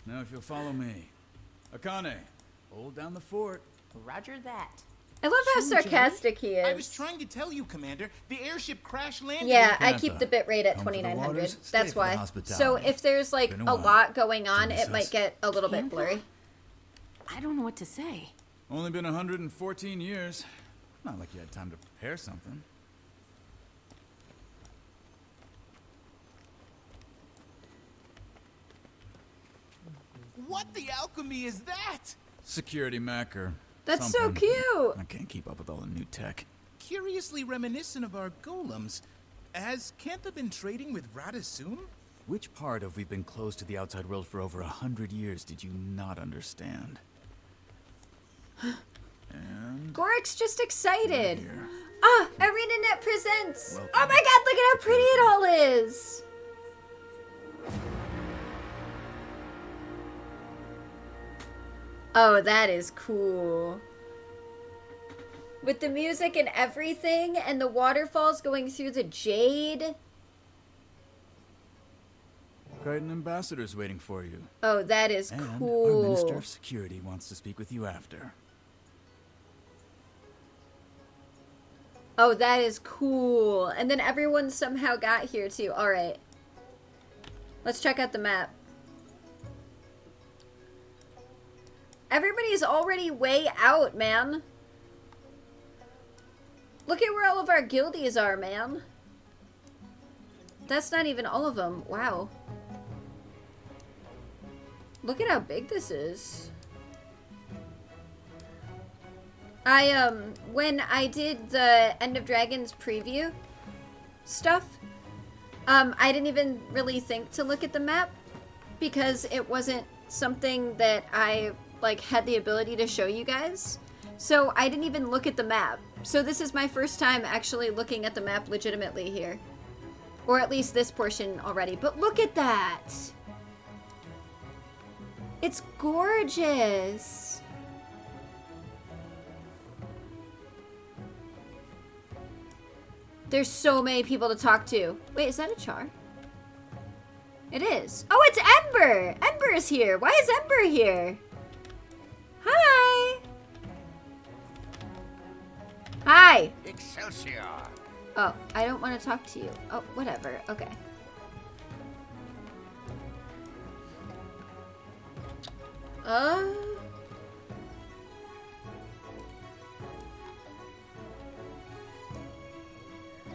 Now if you'll follow me. Akane, hold down the fort. Roger that. I love how sarcastic he is. I was trying to tell you, Commander. The airship crash landed. Yeah, Cantha. I keep the bitrate at Come for the 2900. waters, That's stay for the why. hospitality. So if there's like Been a a while. lot going on, Jimmy it might says. get a little bit Cantha? blurry. I don't know what to say. Only been 114 years. Not like you had time to prepare something. What the alchemy is that? Security Macker. That's so Something. cute. I can't keep up with all the new tech. Curiously reminiscent of our golems. Has Cantha been trading with Radissoon? Which part of we've been closed to the outside world for over 100 years did you not understand? And Gorik's just excited. here. Ah, ArenaNet presents. Welcome. Oh my god, look at how pretty it all is. Oh, that is cool. With the music and everything, and the waterfalls going through the jade. Garden Ambassador's waiting for you. Oh, that is And cool. our Minister of Security wants to speak with you after. Oh, that is cool. And then everyone somehow got here too. Alright. Let's check out the map. Everybody's already way out, man. Look at where all of our guildies are, man. That's not even all of them. Wow. Look at how big this is. When I did the End of Dragons preview stuff, I didn't even really think to look at the map because it wasn't something that I, like, had the ability to show you guys. So I didn't even look at the map. So this is my first time actually looking at the map legitimately here. Or at least this portion already. But look at that! It's gorgeous! There's so many people to talk to. Wait, is that a char? It is. Oh, it's Ember! Ember's here! Why is Ember here? Hi! Hi! Excelsior! Oh, I don't want to talk to you. Oh, whatever. Okay.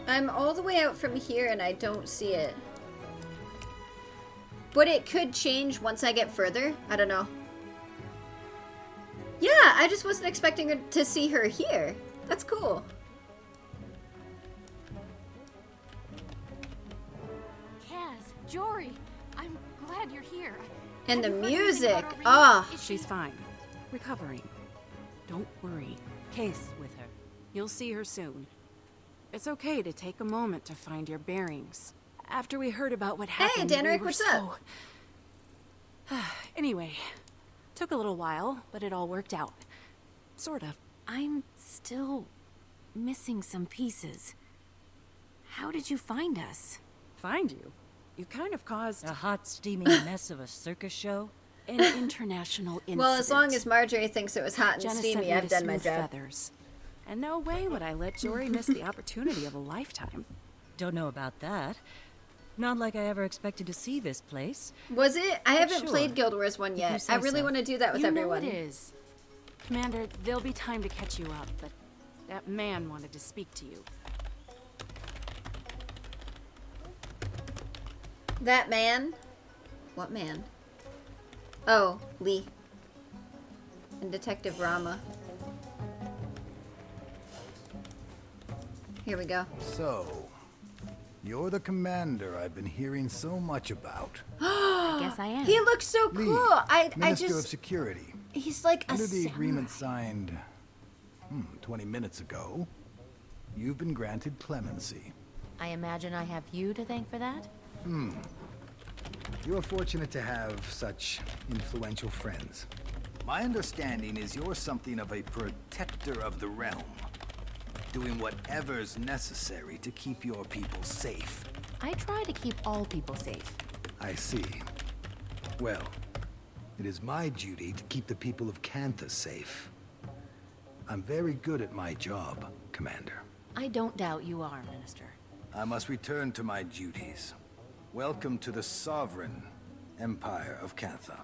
I'm all the way out from here and I don't see it. But it could change once I get further. I don't know. Yeah, I just wasn't expecting her to see her here. That's cool. Kaz, Jory, I'm glad you're here. And the Have you heard anything music. about Arena? Ah. Is she- She's fine. Recovering. Don't worry. Case with her. You'll see her soon. It's okay to take a moment to find your bearings. After we heard about what happened, Danerick, we were what's so... Anyway, took a little while, but it all worked out. Sort of. I'm still missing some pieces. How did you find us? Find you? You kind of caused A hot, steaming mess of a circus show? an international incident. Well, as long as Marjorie thinks it was hot and Jenna sent steamy, me I've to done my smooth job. feathers. And no way would I let Jory miss the opportunity of a lifetime. Don't know about that. Not like I ever expected to see this place. Was it? I haven't Sure. played Guild Wars 1 If yet. you I say really so. want to do that with You everyone. know it is. Commander, there'll be time to catch you up, but that man wanted to speak to you. That man? What man? Oh, Lee. And Detective Rama. Here we go. So, you're the commander I've been hearing so much about. I guess I am. He looks so Lee, cool. I Minister of just... Security. He's like a Under the samurai. agreement signed 20 minutes ago, you've been granted clemency. I imagine I have you to thank for that? You're fortunate to have such influential friends. My understanding is you're something of a protector of the realm, doing whatever's necessary to keep your people safe. I try to keep all people safe. I see. Well, It is my duty to keep the people of Cantha safe. I'm very good at my job, Commander. I don't doubt you are, Minister. I must return to my duties. Welcome to the sovereign Empire of Cantha.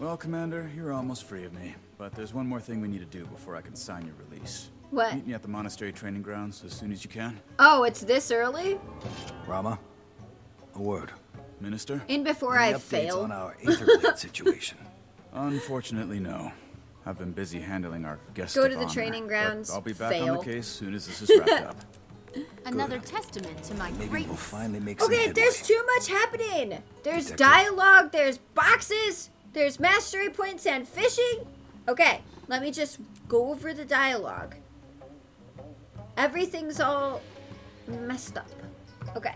Well, Commander, you're almost free of me. But there's one more thing we need to do before I can sign your release. What? Meet me at the monastery training grounds as soon as you can. Oh, it's this early? Rama, a word. Minister? In before Any I updates fail. on our Aetherblade situation? Unfortunately, no. I've been busy handling our guest Go of to the honor, training but grounds, I'll be back on fail. the case soon as this is wrapped up. Another testament to my Maybe we'll greatness. finally make some Okay, headway. there's too much happening. There's Detective. dialogue, there's boxes, there's mastery points and fishing. Okay, let me just go over the dialogue. Everything's all messed up. Okay.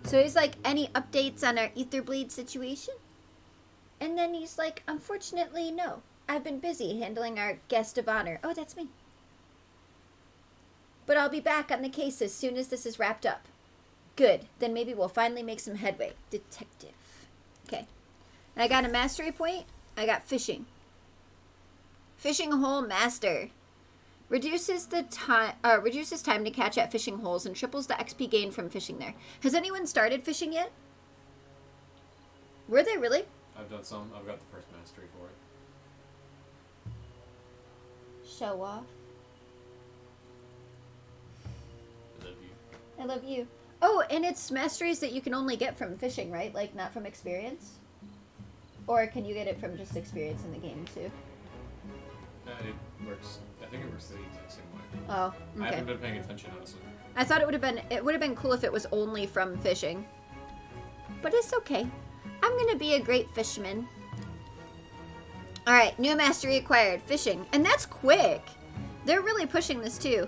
So he's like, any updates on our Aetherblade situation? And then he's like, unfortunately, no. I've been busy handling our guest of honor. Oh, that's me. But I'll be back on the case as soon as this is wrapped up. Good. Then maybe we'll finally make some headway. Detective. Okay. I got a mastery point. I got fishing. Fishing hole master. Reduces time to catch at fishing holes and triples the XP gained from fishing there. Has anyone started fishing yet? Were they really? I've done some. I've got the first mastery for it. Show off. I love you. I love you. Oh, and it's masteries that you can only get from fishing, right? Like, not from experience? Or can you get it from just experience in the game, too? It works. I think it works the exact same way. Oh, I okay. haven't been paying attention, honestly. I thought it would have been cool if it was only from fishing. But it's okay. I'm gonna be a great fisherman. Alright, new mastery acquired. Fishing. And that's quick. They're really pushing this too.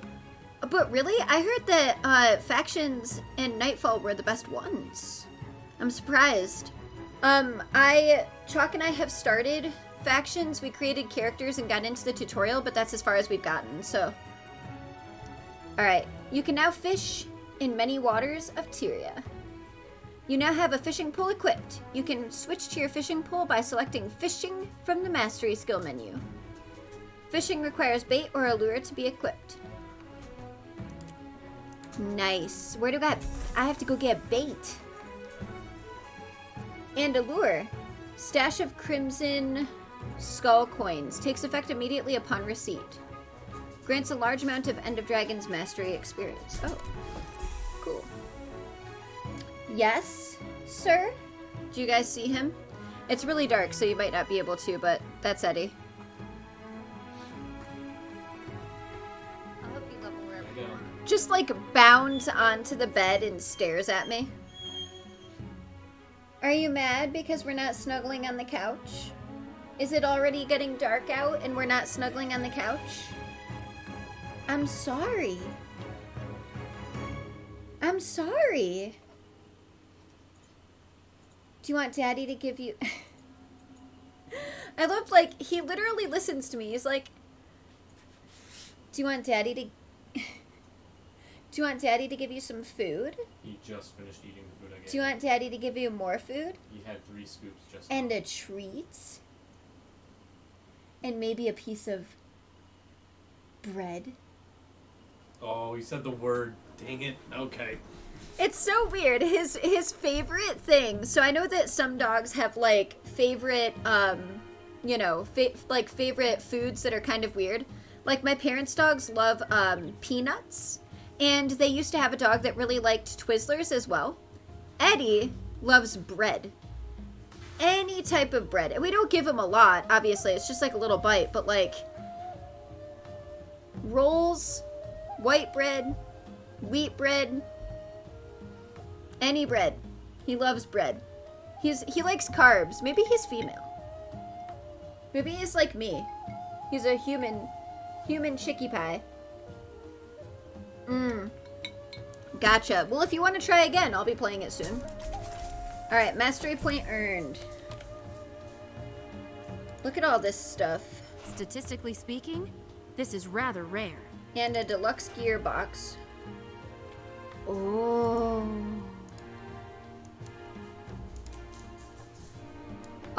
But really, I heard that factions and Nightfall were the best ones. I'm surprised. Chalk and I have started factions. We created characters and got into the tutorial, but that's as far as we've gotten, so. Alright, you can now fish in many waters of Tyria. You now have a fishing pole equipped. You can switch to your fishing pole by selecting fishing from the mastery skill menu. Fishing requires bait or a lure to be equipped. Nice. Where do I have to go get bait? And a lure. Stash of crimson skull coins. Takes effect immediately upon receipt. Grants a large amount of End of Dragon's mastery experience. Oh, cool. Yes, sir? Do you guys see him? It's really dark, so you might not be able to, but that's Eddie. I hope you level wherever you are. Just like bounds onto the bed and stares at me. Are you mad because we're not snuggling on the couch? Is it already getting dark out and we're not snuggling on the couch? I'm sorry. I'm sorry. Do you want Daddy to give you... I love, like, he literally listens to me. He's like, do you want Daddy to... Do you want Daddy to give you some food? He just finished eating the food I gave Do you want Daddy to give you more food? He had 3 scoops just And now. a treat? And maybe a piece of bread? Oh, he said the word. Dang it. Okay. It's so weird. His favorite thing. So I know that some dogs have like favorite, you know, like favorite foods that are kind of weird. Like my parents' dogs love peanuts, and they used to have a dog that really liked Twizzlers as well. Eddie loves bread. Any type of bread. And we don't give him a lot, obviously. It's just like a little bite, but like rolls, white bread, wheat bread, any bread. He loves bread. He likes carbs. Maybe he's female. Maybe he's like me. He's a human chickie pie. Gotcha. Well, if you want to try again, I'll be playing it soon. Alright, mastery point earned. Look at all this stuff. Statistically speaking, this is rather rare. And a deluxe gearbox. Oh.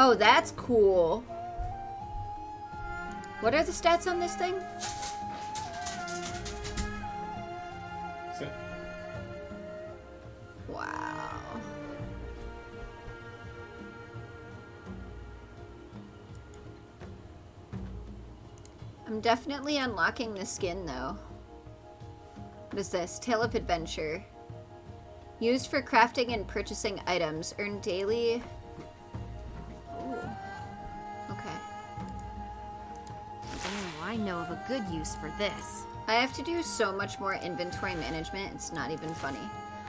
Oh, that's cool. What are the stats on this thing? So, Wow. I'm definitely unlocking the skin, though. What is this? Tale of Adventure. Used for crafting and purchasing items. Earn daily... Ooh. Okay. Oh, I know of a good use for this. I have to do so much more inventory management, it's not even funny.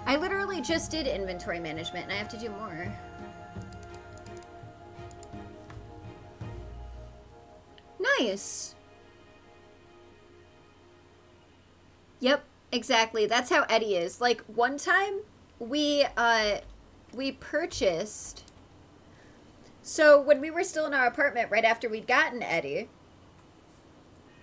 I literally just did inventory management and I have to do more. Nice! Yep, exactly. That's how Eddie is. Like, one time, we purchased... So, when we were still in our apartment, right after we'd gotten Eddie,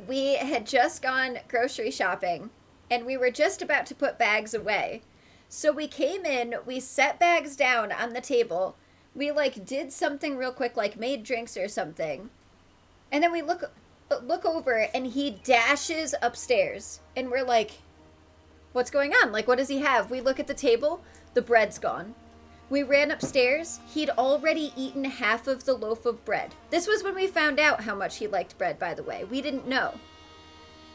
we had just gone grocery shopping, and we were just about to put bags away. So we came in, we set bags down on the table, we, like, did something real quick, like made drinks or something, and then we look over, and he dashes upstairs, and we're like, what's going on? Like, what does he have? We look at the table, the bread's gone. We ran upstairs, he'd already eaten half of the loaf of bread. This was when we found out how much he liked bread, by the way. We didn't know.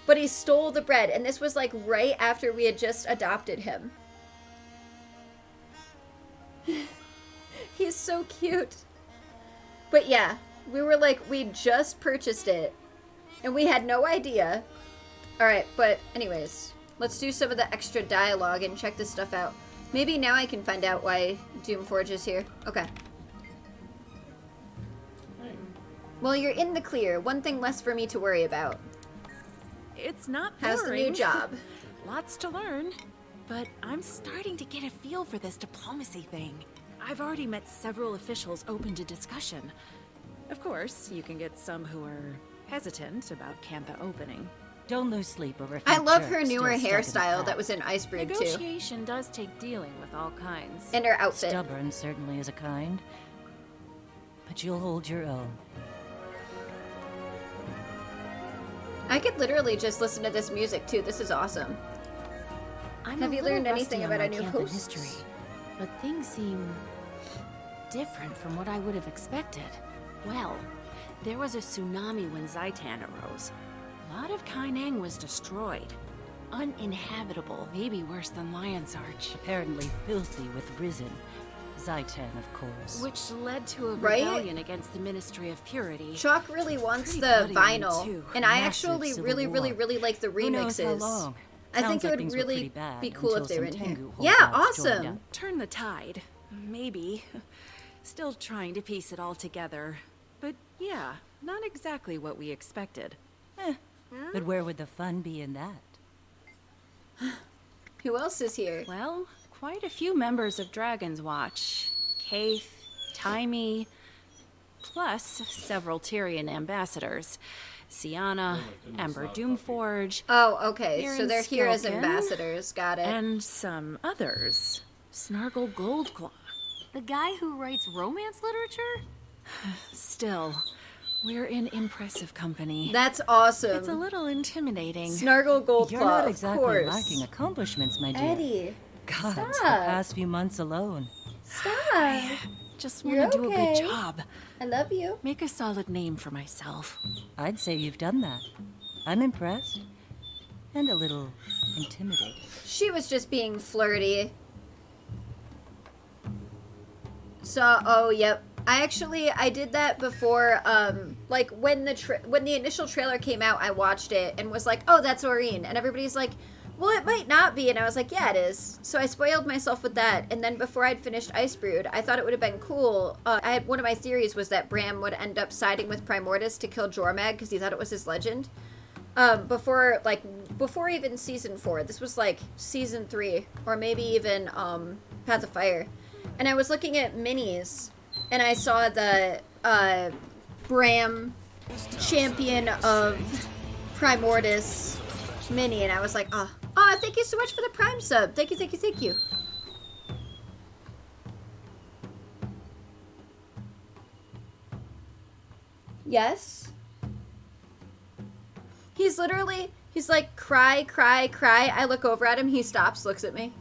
But he stole the bread, and this was like right after we had just adopted him. He's so cute. But yeah, we were like, we just purchased it, and we had no idea. Alright, but anyways, let's do some of the extra dialogue and check this stuff out. Maybe now I can find out why Doomforge is here. Okay. Well, you're in the clear. One thing less for me to worry about. It's not boring. How's the new job? Lots to learn. But I'm starting to get a feel for this diplomacy thing. I've already met several officials open to discussion. Of course, you can get some who are hesitant about Cantha opening. Don't lose sleep over. I love her newer hairstyle that was in Icebrew too. Negotiation does take dealing with all kinds. And her outfit. Stubborn certainly is a kind, but you'll hold your own. I could literally just listen to this music too. This is awesome. Have you learned anything about our new hosts? History, but things seem different from what I would have expected. Well, there was a tsunami when Seitung arose. A lot of Kaineng was destroyed. Uninhabitable, maybe worse than Lion's Arch. Apparently filthy with Risen. Seitung, of course. Which led to a Right? rebellion against the Ministry of Purity. Chalk really wants Pretty the bloody vinyl, too. and I Massive actually civil really war. like the Who knows how remixes. long? I Sounds think it like would things were really pretty bad be cool if until they were in some here. Tengu Yeah, holdouts joined awesome. up. Turn the tide. Maybe. Still trying to piece it all together. But yeah, not exactly what we expected. But where would the fun be in that? Who else is here? Well, quite a few members of Dragon's Watch. Kaith, Taimi, plus several Tyrian ambassadors. Sienna, Ember Doomforge, Oh, okay. So Aaron they're here as Skelton, ambassadors. Got it. and some others. Snargle Goldclaw. The guy who writes romance literature? Still, we're in impressive company. That's awesome. It's a little intimidating. Snargle Goldclaw, You're not of exactly course. lacking accomplishments, my dear. Eddie, God, the stop. past few months alone. Stop. Just You're want to do a okay. good job. I love you. Make a solid name for myself. I'd say you've done that. I'm impressed. And a little intimidated. She was just being flirty. So, oh, yep. I did that before, like, when the initial trailer came out, I watched it and was like, oh, that's Aurene. And everybody's like, well, it might not be. And I was like, yeah, it is. So I spoiled myself with that. And then before I'd finished Icebrood, I thought it would have been cool. One of my theories was that Bram would end up siding with Primordus to kill Jormag because he thought it was his legend. Before even season 4. This was like season 3 or maybe even Path of Fire. And I was looking at minis and I saw the Bram champion of Primordus mini and I was like, oh, thank you so much for the Prime sub. Thank you. Yes. He's literally, he's like, cry, cry, cry. I look over at him, he stops, looks at me.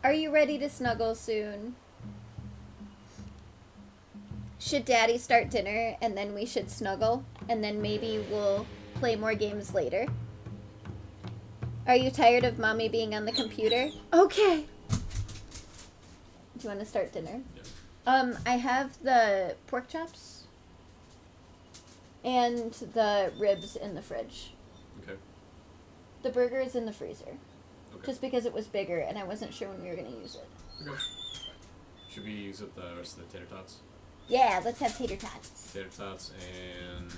Are you ready to snuggle soon? Should Daddy start dinner and then we should snuggle? And then maybe we'll play more games later? Are you tired of Mommy being on the computer? Okay. Do you want to start dinner? Yeah. I have the pork chops and the ribs in the fridge. Okay. The burger is in the freezer. Okay. Just because it was bigger and I wasn't sure when we were going to use it. Okay. Should we use up the rest of the tater tots? Yeah, let's have tater tots. Tater tots and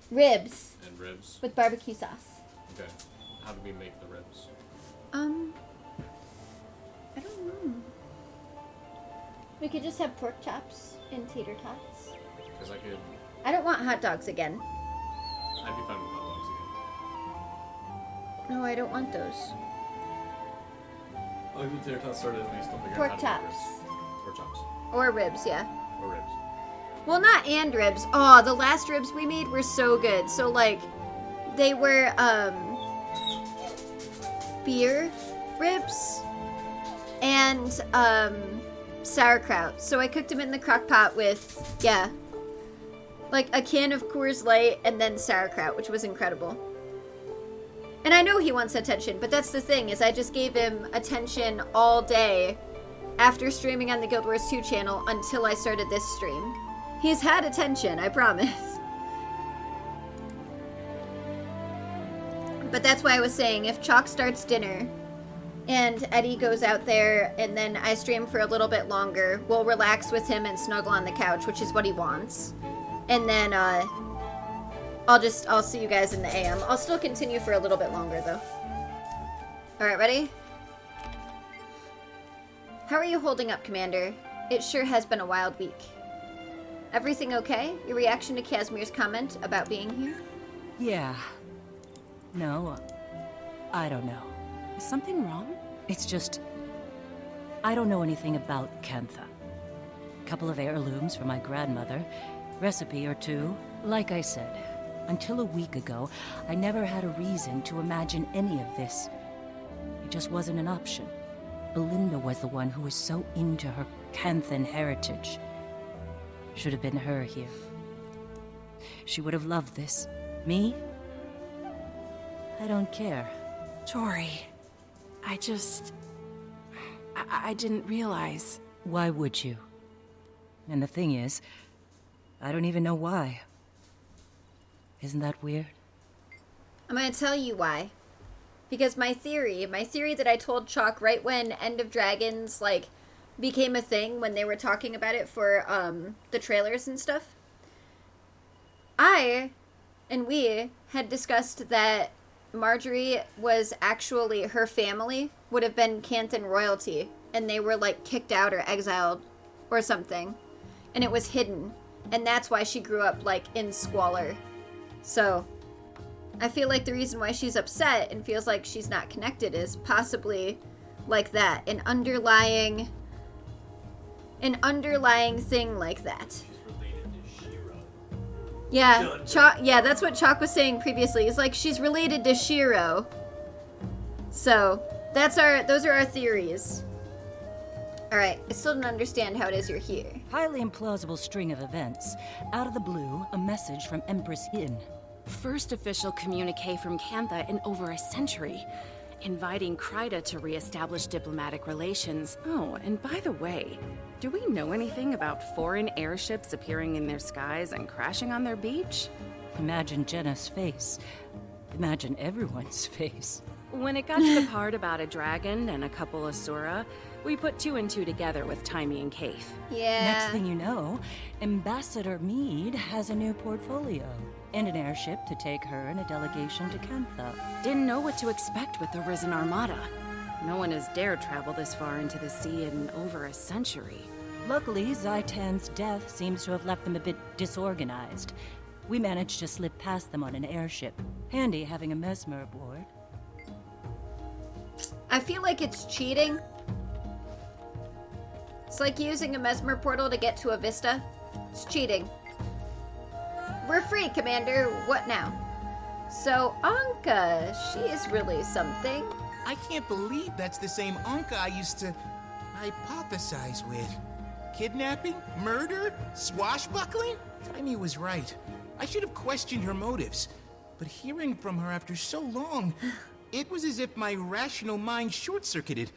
Ribs ribs. with barbecue sauce. Okay. How do we make the ribs? I don't know. We could just have pork chops and tater tots. Because I don't want hot dogs again. I'd be fine with hot dogs No, I don't want those. again. I'll leave the tater tots started at least. I'll figure Pork out how to make chops. ribs. Pork chops. Or ribs, yeah. Or ribs. Well, not and ribs. Oh, the last ribs we made were so good. So, like, they were, beer ribs and, sauerkraut. So I cooked them in the crock pot with, yeah, like a can of Coors Light and then sauerkraut, which was incredible. And I know he wants attention, but that's the thing, is I just gave him attention all day after streaming on the Guild Wars 2 channel until I started this stream. He's had attention, I promise. But that's why I was saying, if Chalk starts dinner and Eddie goes out there and then I stream for a little bit longer, we'll relax with him and snuggle on the couch, which is what he wants. And then, I'll see you guys in the AM. I'll still continue for a little bit longer, though. Alright, ready? How are you holding up, Commander? It sure has been a wild week. Everything okay? Your reaction to Casimir's comment about being here? Yeah. No, I don't know. Is something wrong? It's just... I don't know anything about Cantha. Couple of heirlooms for my grandmother, recipe or two. Like I said, until a week ago, I never had a reason to imagine any of this. It just wasn't an option. Belinda was the one who was so into her Canthan heritage. Should have been her here. She would have loved this. Me? I don't care. Jory, I didn't realize. Why would you? And the thing is, I don't even know why. Isn't that weird? I'm gonna tell you why. Because my theory that I told Chalk right when End of Dragons, like, became a thing when they were talking about it for, the trailers and stuff. I and we had discussed that Marjorie was actually, her family would have been Canthan royalty, and they were, like, kicked out or exiled or something. And it was hidden. And that's why she grew up, like, in squalor. So I feel like the reason why she's upset and feels like she's not connected is possibly like that. An underlying thing like that. She's related to Shiro. Yeah, Chalk, yeah, that's what Chalk was saying previously. He's like, she's related to Shiro. So those are our theories. Alright, I still don't understand how it is you're here. Highly implausible string of events. Out of the blue, a message from Empress Yin. First official communique from Cantha in over a century, inviting Kryda to re-establish diplomatic relations. Oh, and by the way, do we know anything about foreign airships appearing in their skies and crashing on their beach? Imagine Jenna's face. Imagine everyone's face. When it got to the part about a dragon and a couple Asura, we put 2 and 2 together with Taimi and Kaith. Yeah. Next thing you know, Ambassador Meade has a new portfolio. And an airship to take her and a delegation to Cantha. Didn't know what to expect with the Risen Armada. No one has dared travel this far into the sea in over a century. Luckily, Zaitan's death seems to have left them a bit disorganized. We managed to slip past them on an airship. Handy having a Mesmer aboard. I feel like it's cheating. It's like using a mesmer portal to get to a vista. It's cheating. We're free, Commander. What now? So, Anka, she is really something. I can't believe that's the same Anka I used to hypothesize with. Kidnapping? Murder? Swashbuckling? Taimi was right. I should have questioned her motives. But hearing from her after so long, it was as if my rational mind short-circuited.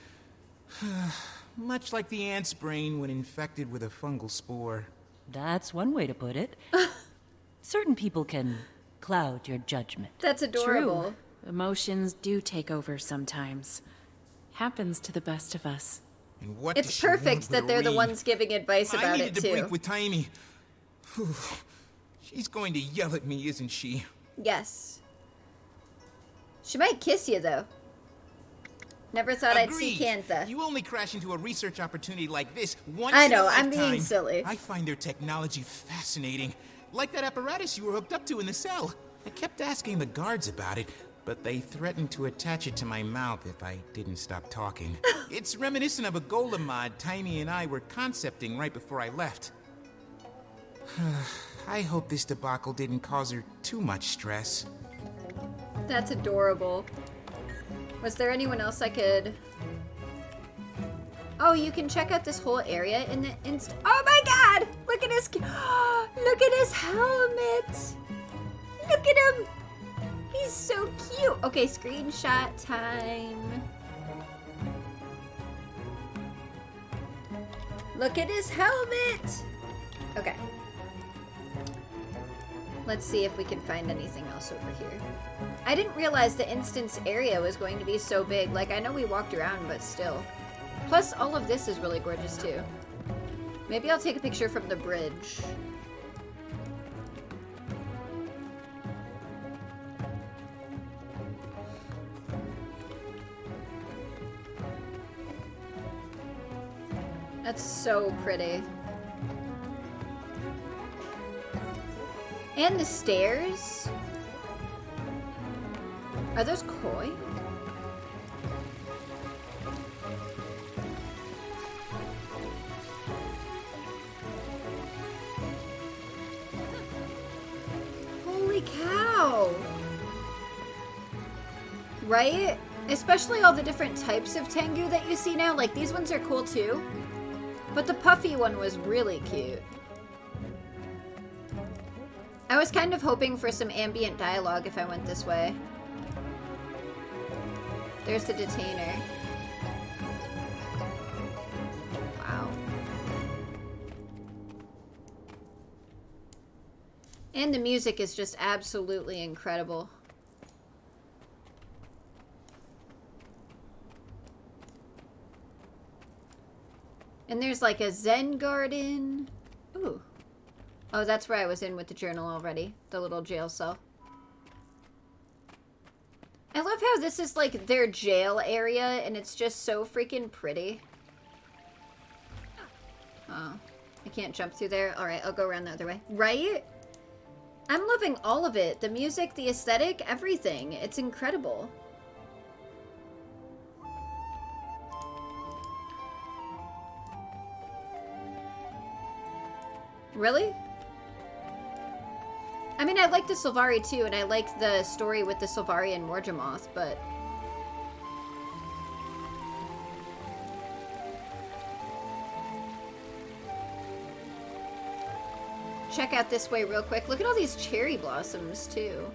Much like the ant's brain when infected with a fungal spore. That's one way to put it. Certain people can cloud your judgment. That's adorable. True. Emotions do take over sometimes. Happens to the best of us. And what does It's she want perfect with that a they're the reed? ones giving advice about I it, needed to too. break with Taimi. She's going to yell at me, isn't she? Yes. She might kiss you, though. Never thought I'd see Cantha. You only crash into a research opportunity like this once I in know, a I'm lifetime. being silly. I find their technology fascinating. Like that apparatus you were hooked up to in the cell. I kept asking the guards about it, but they threatened to attach it to my mouth if I didn't stop talking. It's reminiscent of a golem mod Taimi and I were concepting right before I left. I hope this debacle didn't cause her too much stress. That's adorable. Was there anyone else I could... Oh, you can check out this whole area in the Oh my god! Look at his... Look at his helmet! Look at him! He's so cute! Okay, screenshot time. Look at his helmet! Okay. Let's see if we can find anything else over here. I didn't realize the instance area was going to be so big. Like, I know we walked around, but still. Plus, all of this is really gorgeous, too. Maybe I'll take a picture from the bridge. That's so pretty. And the stairs? Are those koi? Holy cow! Right? Especially all the different types of Tengu that you see now. Like, these ones are cool too. But the puffy one was really cute. I was kind of hoping for some ambient dialogue if I went this way. There's the detainer. Wow. And the music is just absolutely incredible. And there's like a Zen garden. Ooh. Oh, that's where I was in with the journal already. The little jail cell. I love how this is like their jail area and it's just so freaking pretty. Oh, I can't jump through there. Alright, I'll go around the other way. Right? I'm loving all of it. The music, the aesthetic, everything. It's incredible. Really? I mean, I like the Sylvari too, and I like the story with the Sylvari and Morjamoth, but... Check out this way real quick. Look at all these cherry blossoms, too.